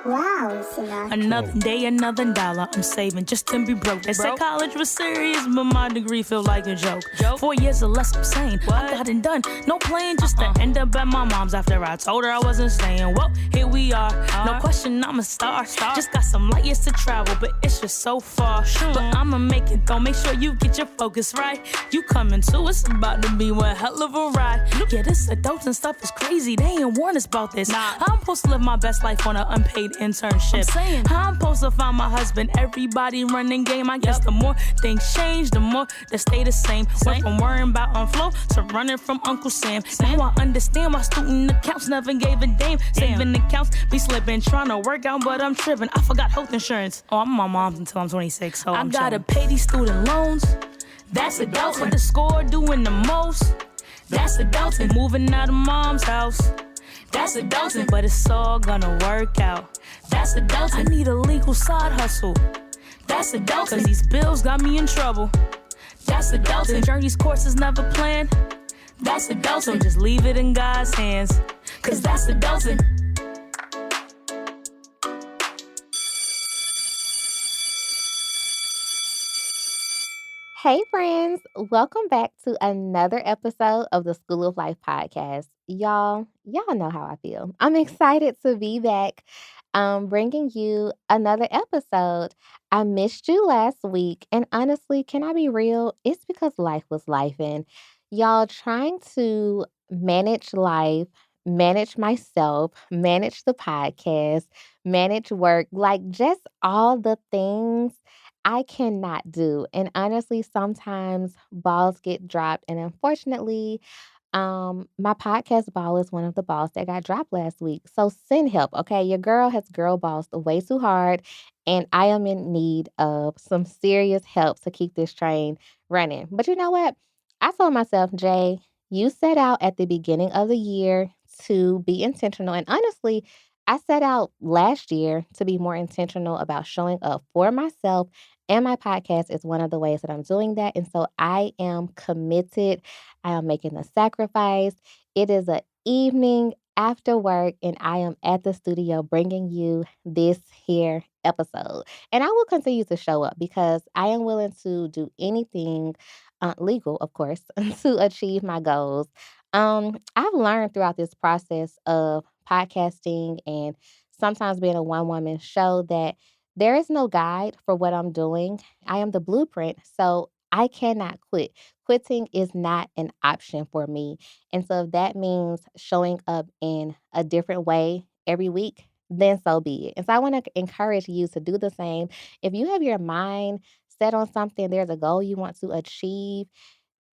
Wow, Sinatra. Another day, another dollar. I'm saving just to be broke. They said college was serious, but my degree feel like a joke. 4 years or less, I'm sane. I got it done. No playing, just to end up at my mom's after I told her I wasn't staying. Well, here we are. No question, I'm a star. Just got some light years to travel, but it's just so far. But I'ma make it though. Make sure you get your focus right. You coming too, it's about to be one hell of a ride. Yeah, this adults and stuff is crazy. They ain't warn us about this. I'm supposed to live my best life on an unpaid internship. I'm supposed to find my husband. Everybody running game. I guess the more things change, the more they stay the same. Went from worrying about on flow to running from Uncle Sam. Now I understand why student accounts never gave a damn. Saving accounts be slipping, trying to work out, but I'm tripping. I forgot health insurance. Oh, I'm my mom's until I'm 26, so I gotta pay these student loans. That's adulting. With the score doing the most. That's adulting. Moving out of mom's house. That's adulting. But it's all gonna work out. That's adulting. I need a legal side hustle. That's adulting. Cause these bills got me in trouble. That's adulting. Journey's course is never planned. That's adulting. Just leave it in God's hands. Cause that's adulting. Hey friends, welcome back to another episode of the School of Life podcast. Y'all know how I feel. I'm excited to be back bringing you another episode. I missed you last week, and honestly, can I be real? It's because life was lifing. Y'all trying to manage life, manage myself, manage the podcast, manage work, like just all the things I cannot do. And honestly, sometimes balls get dropped. And unfortunately, my podcast ball is one of the balls that got dropped last week. So send help, okay? Your girl has girl balls way too hard, and I am in need of some serious help to keep this train running. But you know what? I told myself, Jay, you set out at the beginning of the year to be intentional. And honestly, I set out last year to be more intentional about showing up for myself, and my podcast is one of the ways that I'm doing that. And so I am committed. I am making the sacrifice. It is an evening after work, and I am at the studio bringing you this here episode. And I will continue to show up because I am willing to do anything legal, of course, to achieve my goals. I've learned throughout this process of podcasting and sometimes being a one woman show that there is no guide for what I'm doing. I am the blueprint, so I cannot quit. Quitting is not an option for me. And so if that means showing up in a different way every week, then so be it. And so I want to encourage you to do the same. If you have your mind set on something, there's a goal you want to achieve,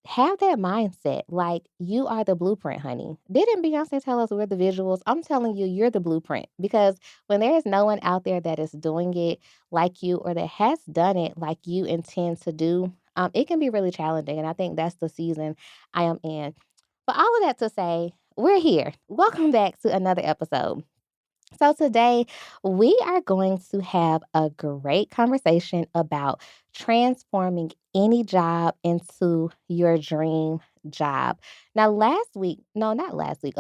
have that mindset. Like, you are the blueprint, honey. Didn't Beyonce tell us we're the visuals? I'm telling you, you're the blueprint. Because when there is no one out there that is doing it like you or that has done it like you intend to do, it can be really challenging. And I think that's the season I am in. But all of that to say, we're here. Welcome back to another episode. So today we are going to have a great conversation about transforming any job into your dream job. Now, a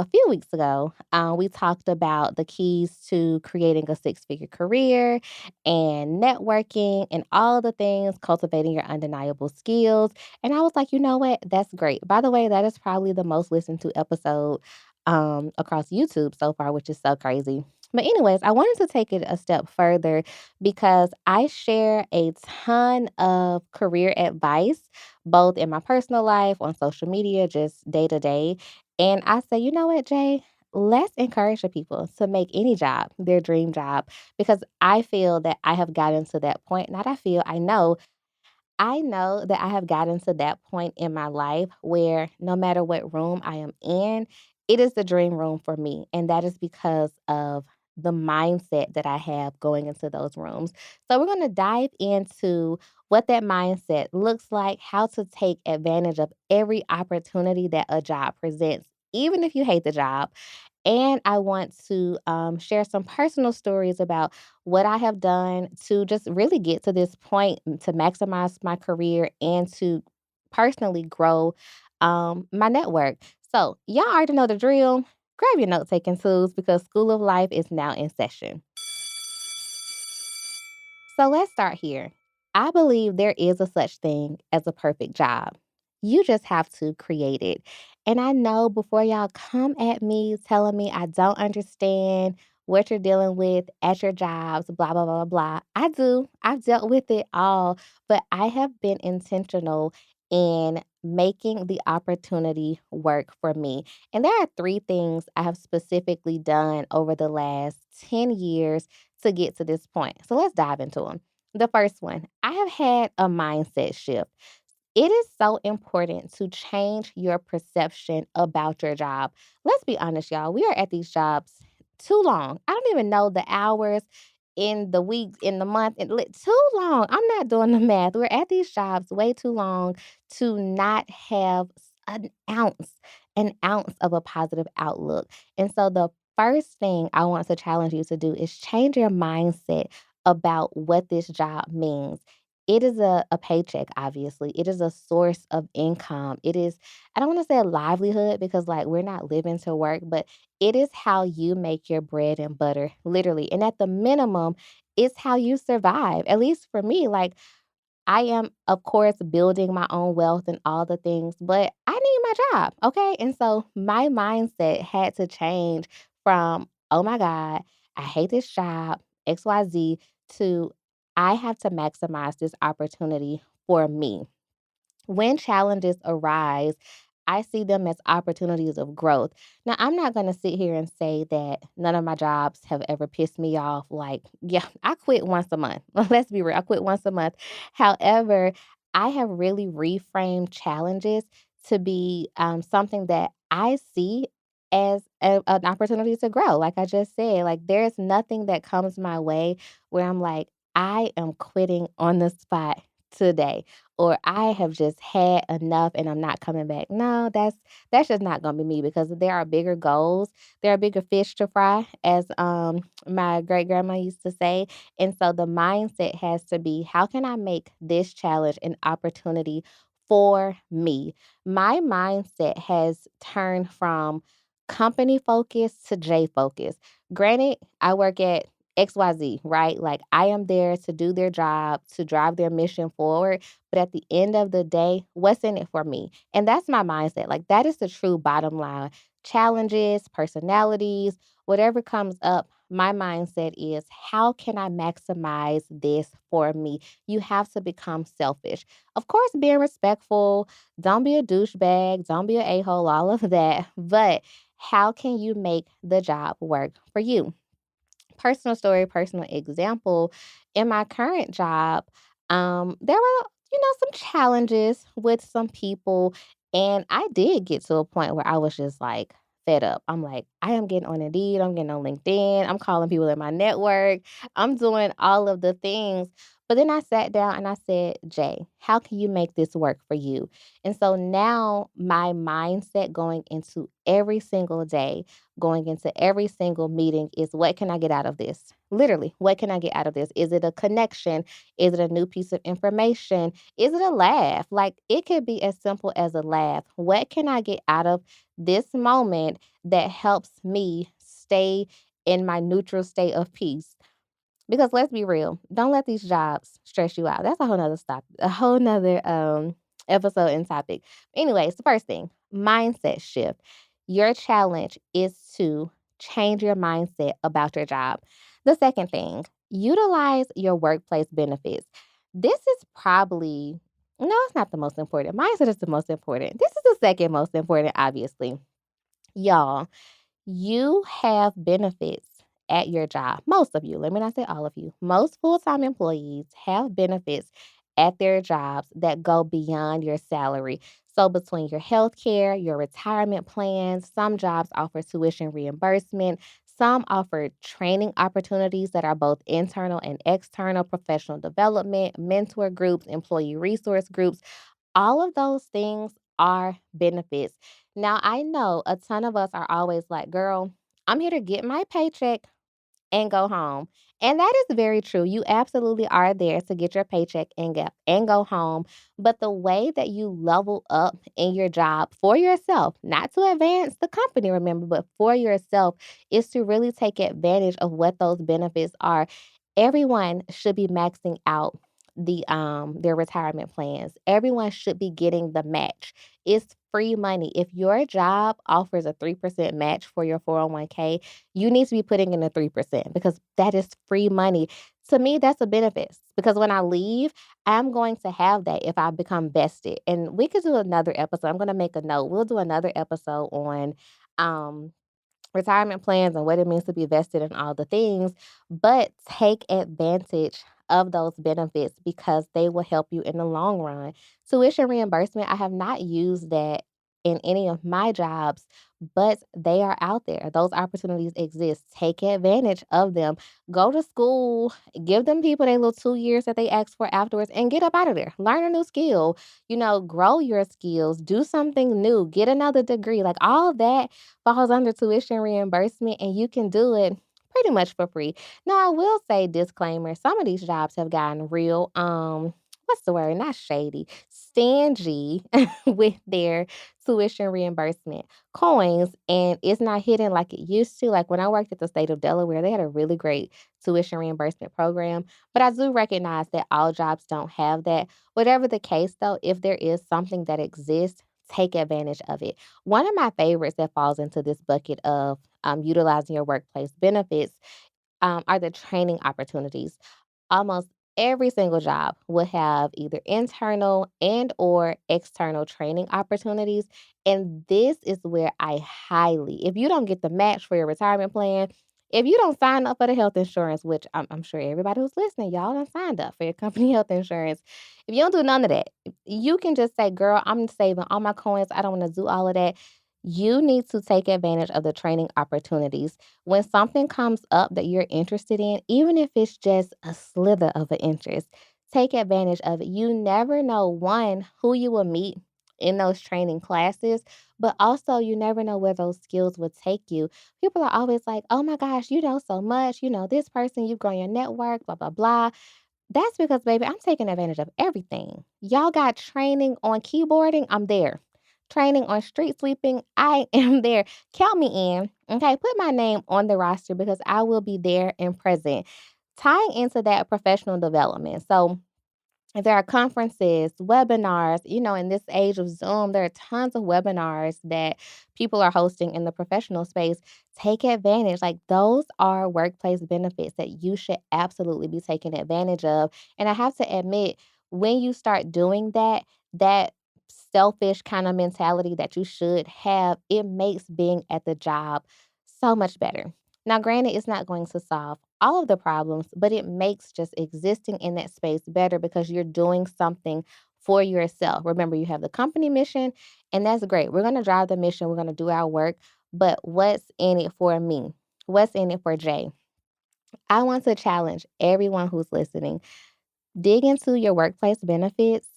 few weeks ago, we talked about the keys to creating a six-figure career and networking and all the things, cultivating your undeniable skills. And I was like, you know what? That's great. By the way, that is probably the most listened to episode across YouTube so far, which is so crazy. But anyways, I wanted to take it a step further because I share a ton of career advice, both in my personal life, on social media, just day to day. And I say, you know what, Jay? Let's encourage the people to make any job their dream job because I feel that I have gotten to that point. Not I feel, I know. I know that I have gotten to that point in my life where no matter what room I am in, it is the dream room for me. And that is because of the mindset that I have going into those rooms. So, we're going to dive into what that mindset looks like, how to take advantage of every opportunity that a job presents, even if you hate the job. And I want to share some personal stories about what I have done to just really get to this point to maximize my career and to personally grow my network. So, y'all already know the drill. Grab your note taking tools because School of Life is now in session. So let's start here. I believe there is a such thing as a perfect job. You just have to create it. And I know before y'all come at me telling me I don't understand what you're dealing with at your jobs, blah, blah, blah, blah. I do. I've dealt with it all, but I have been intentional in making the opportunity work for me. And there are three things I have specifically done over the last 10 years to get to this point. So let's dive into them. The first one, I have had a mindset shift. It is so important to change your perception about your job. Let's be honest, y'all. We are at these jobs too long. I don't even know the hours in the week, in the month, too long. I'm not doing the math. We're at these jobs way too long to not have an ounce of a positive outlook. And so the first thing I want to challenge you to do is change your mindset about what this job means. It is a paycheck, obviously. It is a source of income. It is, I don't want to say a livelihood because, like, we're not living to work, but it is how you make your bread and butter, literally. And at the minimum, it's how you survive. At least for me, like, I am, of course, building my own wealth and all the things, but I need my job. Okay. And so my mindset had to change from, oh my God, I hate this job, XYZ, to I have to maximize this opportunity for me. When challenges arise, I see them as opportunities of growth. Now, I'm not going to sit here and say that none of my jobs have ever pissed me off. Like, yeah, I quit once a month. Let's be real. I quit once a month. However, I have really reframed challenges to be something that I see as an opportunity to grow. Like I just said, like there's nothing that comes my way where I'm like, I am quitting on the spot today or I have just had enough and I'm not coming back. No, that's just not going to be me because there are bigger goals. There are bigger fish to fry as my great grandma used to say. And so the mindset has to be how can I make this challenge an opportunity for me? My mindset has turned from company focus to J focus. Granted, I work at XYZ, right? Like I am there to do their job, to drive their mission forward. But at the end of the day, what's in it for me? And that's my mindset. Like that is the true bottom line. Challenges, personalities, whatever comes up, my mindset is how can I maximize this for me? You have to become selfish. Of course, being respectful, don't be a douchebag, don't be an a hole, all of that. But how can you make the job work for you? Personal story, personal example, in my current job, there were, some challenges with some people. And I did get to a point where I was just like fed up. I'm like, I am getting on Indeed, I'm getting on LinkedIn, I'm calling people in my network, I'm doing all of the things. But then I sat down and I said, Jay, how can you make this work for you? And so now my mindset going into every single day going into every single meeting is what can I get out of this? Literally, what can I get out of this? Is it a connection? Is it a new piece of information? Is it a laugh? Like it could be as simple as a laugh. What can I get out of this moment that helps me stay in my neutral state of peace? Because let's be real, don't let these jobs stress you out. That's a whole nother a whole nother episode and topic. Anyways, the first thing, mindset shift. Your challenge is to change your mindset about your job. The second thing, utilize your workplace benefits. This is probably, no, it's not the most important. Mindset is the most important. This is the second most important, obviously. Y'all, you have benefits at your job. Most of you, let me not say all of you, most full time employees have benefits at their jobs that go beyond your salary. So, between your health care, your retirement plans, some jobs offer tuition reimbursement. Some offer training opportunities that are both internal and external, professional development, mentor groups, employee resource groups. All of those things are benefits. Now, I know a ton of us are always like, girl, I'm here to get my paycheck and go home. And that is very true. You absolutely are there to get your paycheck and go home. But the way that you level up in your job for yourself, not to advance the company, remember, but for yourself, is to really take advantage of what those benefits are. Everyone should be maxing out their retirement plans. Everyone should be getting the match. It's free money. If your job offers a 3% match for your 401k, you need to be putting in the 3% because that is free money. To me, that's a benefit because when I leave, I'm going to have that if I become vested. And we could do another episode. I'm going to make a note. We'll do another episode on um retirement plans and what it means to be vested in all the things, but take advantage of those benefits because they will help you in the long run. Tuition reimbursement, I have not used that in any of my jobs, but they are out there. Those opportunities exist. Take advantage of them. Go to school, give them people their little 2 years that they ask for afterwards, and get up out of there. Learn a new skill, grow your skills, do something new, get another degree. Like all that falls under tuition reimbursement, and you can do it pretty much for free. Now, I will say disclaimer, some of these jobs have gotten real what's the word? Not shady, stingy with their tuition reimbursement coins, and it's not hidden like it used to. Like when I worked at the state of Delaware, they had a really great tuition reimbursement program, but I do recognize that all jobs don't have that. Whatever the case though, if there is something that exists, take advantage of it. One of my favorites that falls into this bucket of utilizing your workplace benefits are the training opportunities. Almost every single job will have either internal and or external training opportunities, and this is where I highly, if you don't get the match for your retirement plan, if you don't sign up for the health insurance, which I'm sure everybody who's listening, y'all done signed up for your company health insurance. If you don't do none of that, you can just say, girl, I'm saving all my coins. I don't want to do all of that. You need to take advantage of the training opportunities. When something comes up that you're interested in, even if it's just a slither of an interest, take advantage of it. You never know, one, who you will meet in those training classes, but also you never know where those skills will take you. People are always like, oh my gosh, you know so much. You know, this person, you've grown your network, blah, blah, blah. That's because, baby, I'm taking advantage of everything. Y'all got training on keyboarding, I'm there. Training on street sweeping, I am there. Count me in. Okay, put my name on the roster because I will be there and present. Tying into that professional development. So, if there are conferences, webinars, in this age of Zoom, there are tons of webinars that people are hosting in the professional space. Take advantage. Like those are workplace benefits that you should absolutely be taking advantage of. And I have to admit, when you start doing that, that selfish kind of mentality that you should have, it makes being at the job so much better. Now, granted, it's not going to solve all of the problems, but it makes just existing in that space better because you're doing something for yourself. Remember, you have the company mission, and that's great. We're going to drive the mission, we're going to do our work, but what's in it for me? What's in it for Jay? I want to challenge everyone who's listening. Dig into your workplace benefits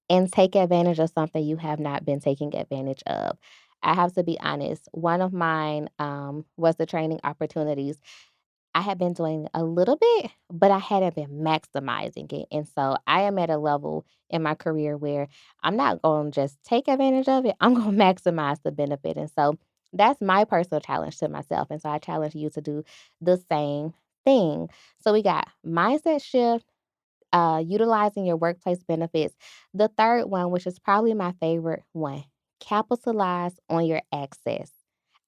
and take advantage of something you have not been taking advantage of. I have to be honest. One of mine was the training opportunities. I had been doing a little bit, but I hadn't been maximizing it. And so I am at a level in my career where I'm not going to just take advantage of it. I'm going to maximize the benefit. And so that's my personal challenge to myself. And so I challenge you to do the same thing. So we got mindset shift, utilizing your workplace benefits. The third one, which is probably my favorite one, capitalize on your access.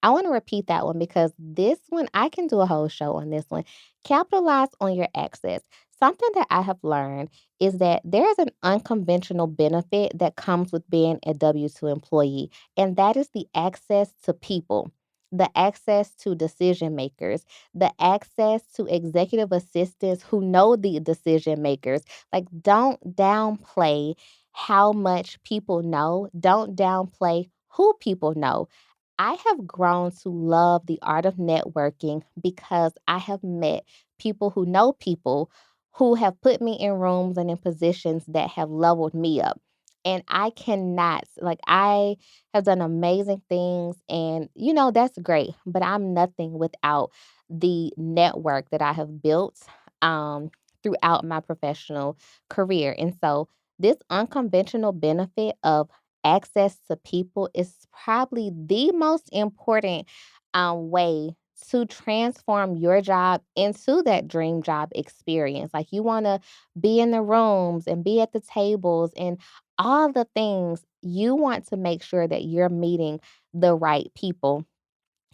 I want to repeat that one because this one, I can do a whole show on this one. Capitalize on your access. Something that I have learned is that there is an unconventional benefit that comes with being a W 2 employee, and that is the access to people, the access to decision makers, the access to executive assistants who know the decision makers. Like, don't downplay how much people know, don't downplay who people know. I have grown to love the art of networking because I have met people who know people who have put me in rooms and in positions that have leveled me up. And I cannot, like, I have done amazing things, and that's great, but I'm nothing without the network that I have built um, throughout my professional career. And so, this unconventional benefit of access to people is probably the most important way to transform your job into that dream job experience. Like you want to be in the rooms and be at the tables and all the things. You want to make sure that you're meeting the right people.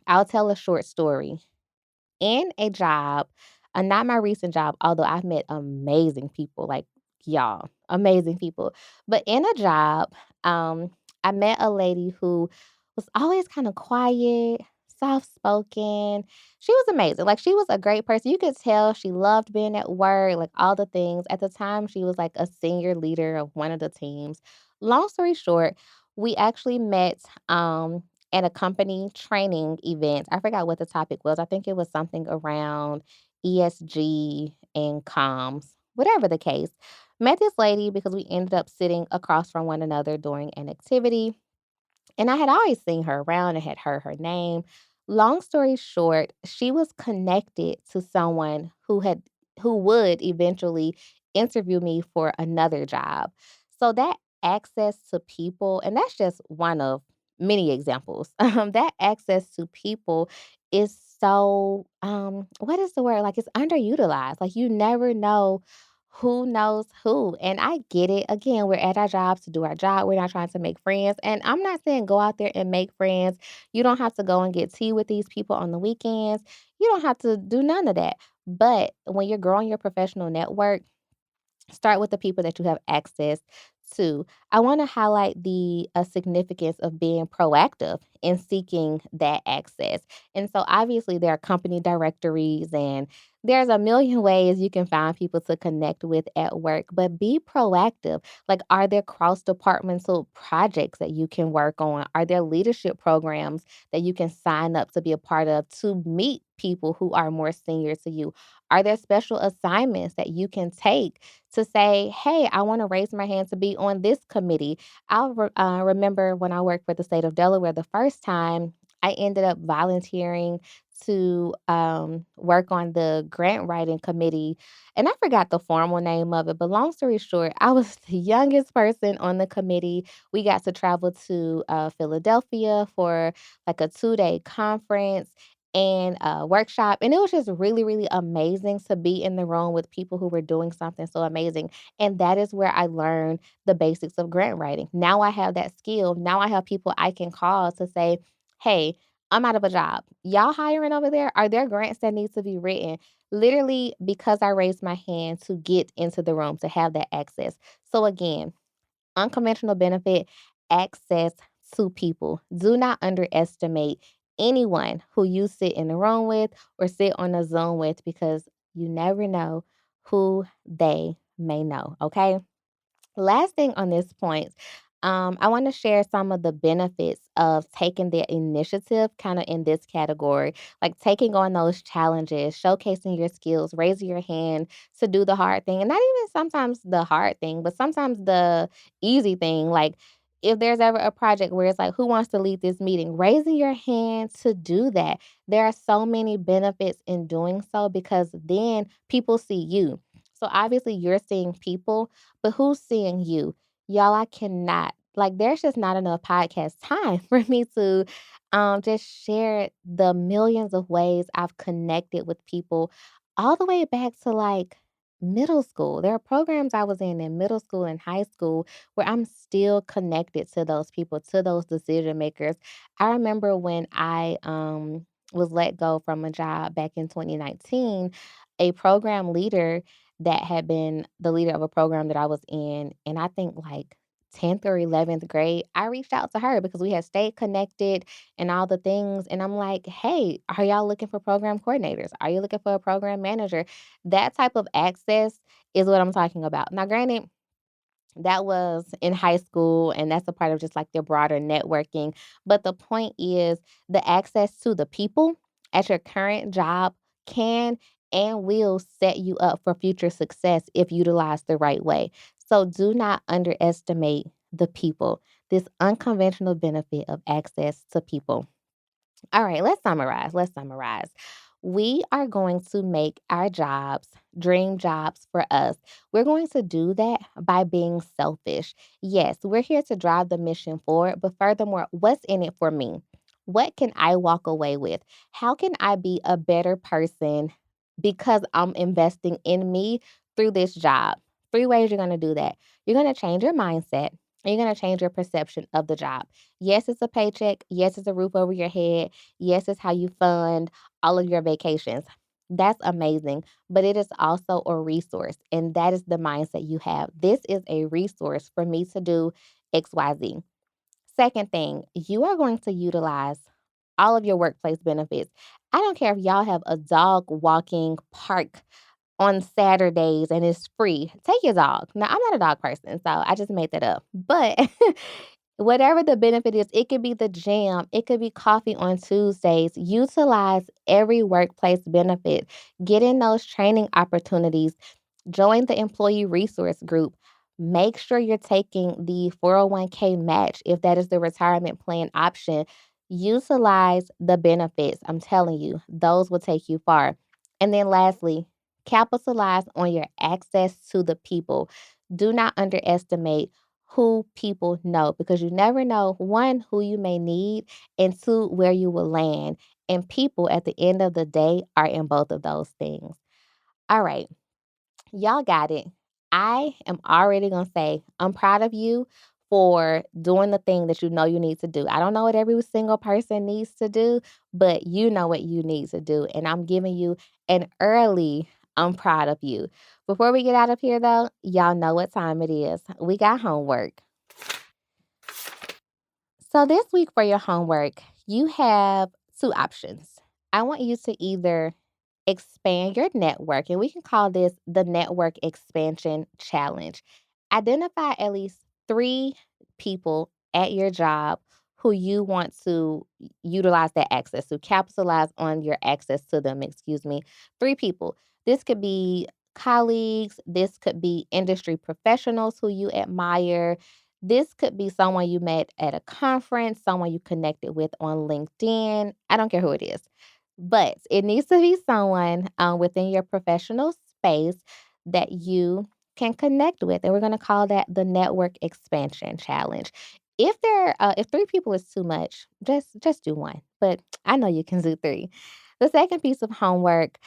I'll tell a short story. In a job, not my recent job, although I've met amazing people, like y'all, amazing people. But in a job, I met a lady who was always kind of quiet, soft spoken. She was amazing. Like she was a great person. You could tell she loved being at work, like all the things. At the time, she was like a senior leader of one of the teams. Long story short, we actually met at a company training event. I forgot what the topic was. I think it was something around ESG and comms, whatever the case. Met this lady because we ended up sitting across from one another during an activity. And I had always seen her around and had heard her name. Long story short, she was connected to someone who would eventually interview me for another job. So that access to people, and that's just one of many examples. That access to people is so what is the word? Like it's underutilized. Like you never know who knows who? And I get it. Again, we're at our jobs to do our job. We're not trying to make friends. And I'm not saying go out there and make friends. You don't have to go and get tea with these people on the weekends. You don't have to do none of that. But when you're growing your professional network, start with the people that you have access to. I want to highlight the significance of being proactive in seeking that access. And so, obviously, there are company directories and there's a million ways you can find people to connect with at work, but be proactive. Like, are there cross departmental projects that you can work on? Are there leadership programs that you can sign up to be a part of to meet people who are more senior to you? Are there special assignments that you can take to say, hey, I want to raise my hand to be on this committee? I remember when I worked for the state of Delaware the first time, I ended up volunteering to work on the grant writing committee. And I forgot the formal name of it, but long story short, I was the youngest person on the committee. We got to travel to Philadelphia for like a 2-day conference and a workshop. And it was just really, really amazing to be in the room with people who were doing something so amazing. And that is where I learned the basics of grant writing. Now I have that skill. Now I have people I can call to say, hey, I'm out of a job. Y'all hiring over there? Are there grants that need to be written? Literally, because I raised my hand to get into the room, to have that access. So, again, unconventional benefit, access to people. Do not underestimate anyone who you sit in the room with or sit on a Zoom with because you never know who they may know. Okay. Last thing on this point, I want to share some of the benefits of taking the initiative kind of in this category, like taking on those challenges, showcasing your skills, raising your hand to do the hard thing. And not even sometimes the hard thing, but sometimes the easy thing. Like if there's ever a project where it's like, who wants to lead this meeting? Raising your hand to do that. There are so many benefits in doing so because then people see you. So obviously you're seeing people, but who's seeing you? Y'all, I cannot. Like, there's just not enough podcast time for me to just share the millions of ways I've connected with people all the way back to like middle school. There are programs I was in middle school and high school where I'm still connected to those people, to those decision makers. I remember when I was let go from a job back in 2019, a program leader that had been the leader of a program that I was in I think like 10th or 11th grade, I reached out to her because we had stayed connected and all the things. And I'm like, hey, are y'all looking for program coordinators? Are you looking for a program manager? That type of access is what I'm talking about. Now, granted, that was in high school, and that's a part of just like their broader networking. But the point is the access to the people at your current job can and will set you up for future success if utilized the right way. So do not underestimate the people, this unconventional benefit of access to people. All right, let's summarize. Let's summarize. We are going to make our jobs dream jobs for us. We're going to do that by being selfish. Yes, we're here to drive the mission forward, but furthermore, what's in it for me? What can I walk away with? How can I be a better person because I'm investing in me through this job? 3 ways you're going to do that. You're going to change your mindset. And you're going to change your perception of the job. Yes, it's a paycheck. Yes, it's a roof over your head. Yes, it's how you fund all of your vacations. That's amazing. But it is also a resource. And that is the mindset you have. This is a resource for me to do XYZ. Second thing, you are going to utilize all of your workplace benefits. I don't care if y'all have a dog walking park on Saturdays and it's free. Take your dog. Now, I'm not a dog person, so I just made that up. But whatever the benefit is, it could be the gym, it could be coffee on Tuesdays. Utilize every workplace benefit. Get in those training opportunities. Join the employee resource group. Make sure you're taking the 401k match if that is the retirement plan option. Utilize the benefits. I'm telling you, those will take you far. And then lastly, capitalize on your access to the people. Do not underestimate who people know because you never know, one, who you may need, and two, where you will land. And people at the end of the day are in both of those things. All right. Y'all got it. I am already going to say I'm proud of you for doing the thing that you know you need to do. I don't know what every single person needs to do, but you know what you need to do. And I'm giving you an early I'm proud of you. Before we get out of here, though, y'all know what time it is. We got homework. So this week for your homework, you have 2 options. I want you to either expand your network, and we can call this the Network Expansion Challenge. Identify at least 3 people at your job who you want to utilize that access to, capitalize on your access to them, excuse me. 3 people. This could be colleagues, this could be industry professionals who you admire. This could be someone you met at a conference, someone you connected with on LinkedIn. I don't care who it is. But it needs to be someone within your professional space that you can connect with, and we're going to call that the Network Expansion Challenge. If 3 people is too much, just do 1. But I know you can do 3. The second piece of homework,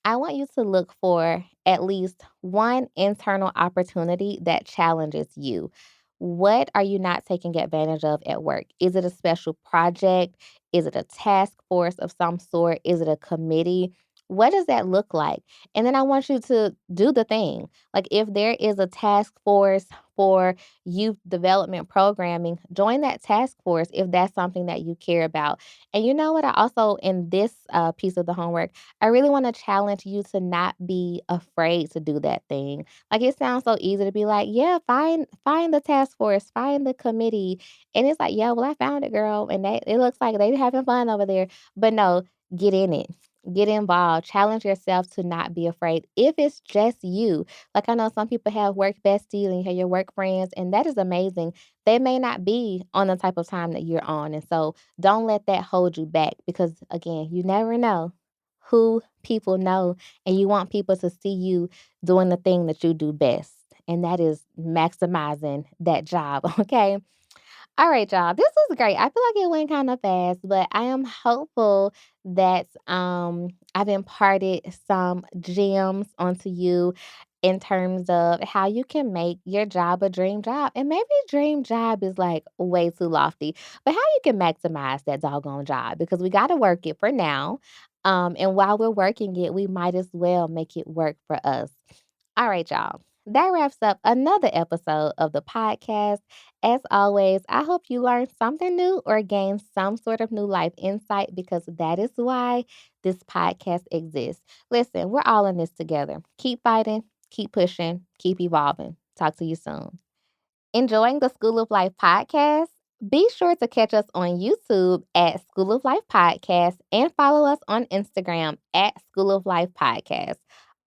I want you to look for at least 1 internal opportunity that challenges you. What are you not taking advantage of at work? Is it a special project? Is it a task force of some sort? Is it a committee? What does that look like? And then I want you to do the thing. Like if there is a task force for youth development programming, join that task force if that's something that you care about. And you know what? I also, in this piece of the homework, I really want to challenge you to not be afraid to do that thing. Like it sounds so easy to be like, yeah, find the task force, find the committee. And it's like, yeah, well, I found it, girl. And it looks like they having fun over there. But no, get in it. Get involved. Challenge yourself to not be afraid. If it's just you, like I know some people have work besties and you have your work friends, and that is amazing. They may not be on the type of time that you're on. And so don't let that hold you back because, again, you never know who people know, and you want people to see you doing the thing that you do best. And that is maximizing that job. Okay. All right, y'all. This was great. I feel like it went kind of fast, but I am hopeful that I've imparted some gems onto you in terms of how you can make your job a dream job. And maybe dream job is like way too lofty, but how you can maximize that doggone job because we got to work it for now. And while we're working it, we might as well make it work for us. All right, y'all. That wraps up another episode of the podcast. As always, I hope you learned something new or gained some sort of new life insight because that is why this podcast exists. Listen, we're all in this together. Keep fighting, keep pushing, keep evolving. Talk to you soon. Enjoying the School of Life podcast? Be sure to catch us on YouTube at School of Life Podcast and follow us on Instagram at School of Life Podcast.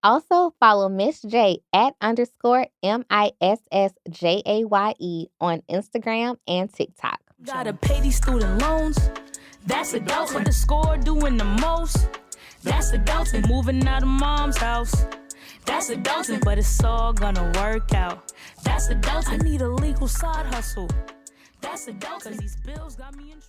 Also, follow Miss Jaye at _MISSJAYE on Instagram and TikTok. Gotta pay these student loans. That's adults with the score doing the most. That's adulting. Moving out of mom's house. That's adulting, but it's all gonna work out. That's adulting. I need a legal side hustle. That's adulting. 'Cause these bills got me in trouble.